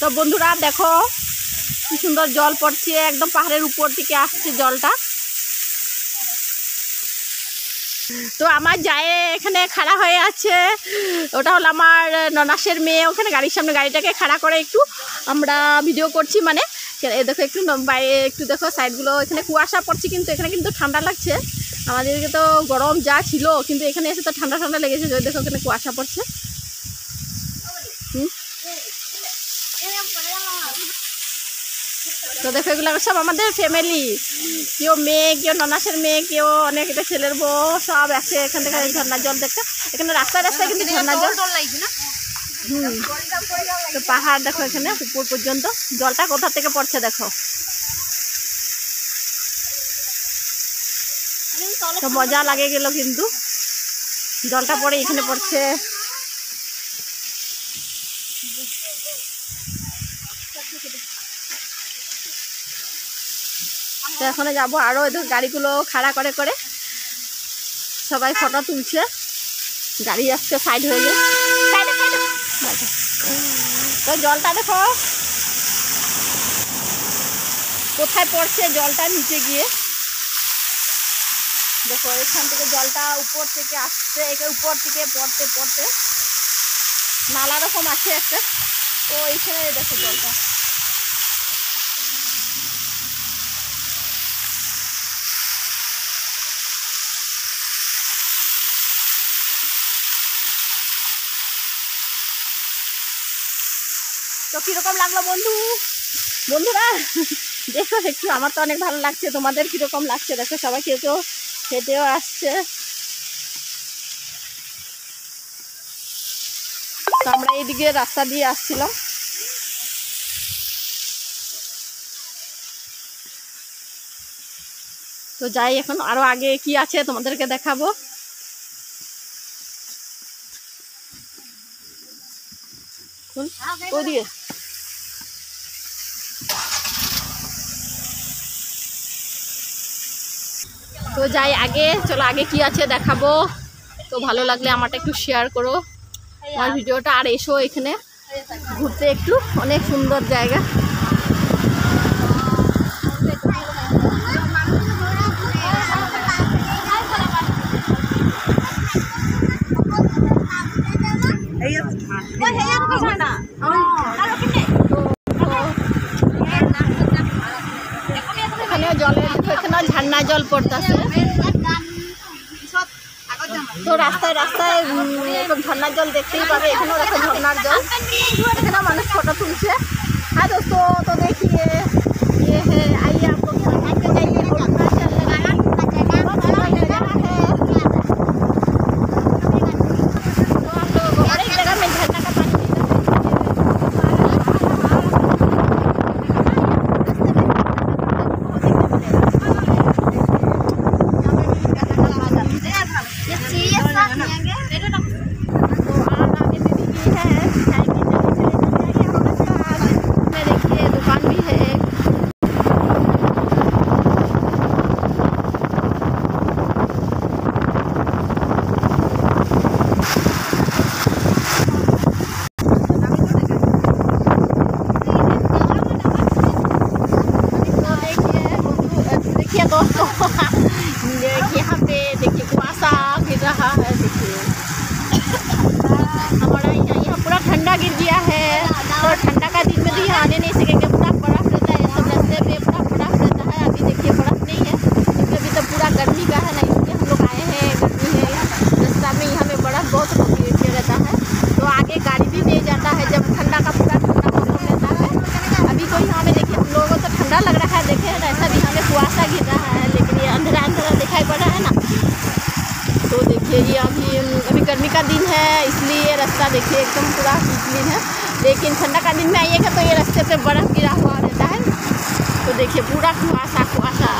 তো বন্ধুরা দেখো কি সুন্দর জল পড়ছে, একদম পাহাড়ের উপর থেকে আসছে জলটা। তো আমার যায় এখানে খাড়া হয়ে আছে, ওটা হলো আমার ননাসের মেয়ে, ওখানে গাড়ির সামনে গাড়িটাকে খাড়া করে একটু আমরা ভিডিও করছি। মানে দেখো একটু বাইরে একটু দেখো সাইডগুলো, এখানে কুয়াশা পড়ছে কিন্তু এখানে কিন্তু ঠান্ডা লাগছে। আমাদেরকে তো গরম যা ছিল, কিন্তু এখানে এসে তো ঠান্ডা ঠান্ডা লেগেছে। দেখো এখানে কুয়াশা পড়ছে। তো দেখো এগুলো সব আমাদের ফ্যামিলি, কেউ মেয়ে, কেউ ননাসের মেয়ে, কেউ অনেক এটা ছেলের বউ, সব আছে এখান থেকে ঝর্ণার জল দেখতে। এখানে রাস্তায় রাস্তায় কিন্তু ঝর্ণার জল। তো পাহাড় দেখো এখানে উপর পর্যন্ত, জলটা কোথা থেকে পড়ছে দেখো। তো মজা লাগে গেল কিন্তু জলটা পড়ে এখানে পড়ছে। তো এখন যাবো আরো এদের গাড়িগুলো খাড়া করে করে সবাই ফটো তুলছে। গাড়ি আসছে সাইড হয়ে যায়। তো জলটা দেখো কোথায় পড়ছে, জলটা নিচে গিয়ে দেখো এখান থেকে জলটা উপর থেকে আসছে, উপর থেকে পড়তে পড়তে নালা রকম আছে একটা। তো এইখানে দেখো জলটা। তো কিরকম লাগলো বন্ধুরা দেখো একটু, আমার তো অনেক ভালো লাগছে, তোমাদের কিরকম লাগছে দেখো। সবাই কেউ কেউ হেঁটেও আসছে। তো আমরা এইদিকে রাস্তা দিয়ে আসছিলাম। তো যাই, এখন আরো আগে কি আছে তোমাদেরকে দেখাবো। ওদিকে তো যাই আগে, চলো আগে কি আছে দেখাবো। তো ভালো লাগলে আমারটা একটু শেয়ার করো আমার ভিডিওটা, আর এসো এখানে ঘুরতে, একটু অনেক সুন্দর জায়গা। এখানেও জলের, এখানেও ঝর্ণার জল পড়তেছে। তো রাস্তায় রাস্তায় এরকম ঝর্ণার জল দেখতেই পাবে। এখানেও দেখো ঝর্ণার জল, এখানেও মানুষ ফটো তুলছে। হ্যাঁ দোস্তো, তো देखिए ये है, आइए आपको झरना पे जाइए, बहुत अच्छा लगा, बहुत सुंदर जगह है। तो हम लोग हर एक जगह में झरना का पानी दोस्तों यहाँ पे देखिए कुआसा गिर रहा है। देखिए हमारा यहाँ पूरा ठंडा गिर गया है। तो ठंडा का दिन में भी यहाँ आने नहीं सकेंगे, पूरा बर्फ रहता है सब रास्ते में, पूरा बर्फ रहता है। अभी देखिए बर्फ नहीं है क्योंकि अभी तो पूरा गर्मी का है ना, इसलिए हम लोग आए हैं। गर्मी है रास्ता में, यहाँ में बर्फ बहुत रहता है। तो आगे गाड़ी भी नहीं जाता है जब ठंडा का पूरा ठंडा मौसम रहता है। अभी तो यहाँ में देखिए हम लोगों को तो ठंडा लग रहा है, देखे ऐसा भी यहाँ में कुआसा गिर रहा है, लेकिन ये अंधेरा अंधेरा दिखाई पड़ रहा है ना। तो देखिए ये अभी गर्मी का दिन है, इसलिए रास्ता देखिए एकदम पूरा क्लीन है। लेकिन ठंडा का दिन में आइएगा तो ये रास्ते पे बर्फ़ गिरा हुआ रहता है। तो देखिए पूरा कुआसा कुआसा।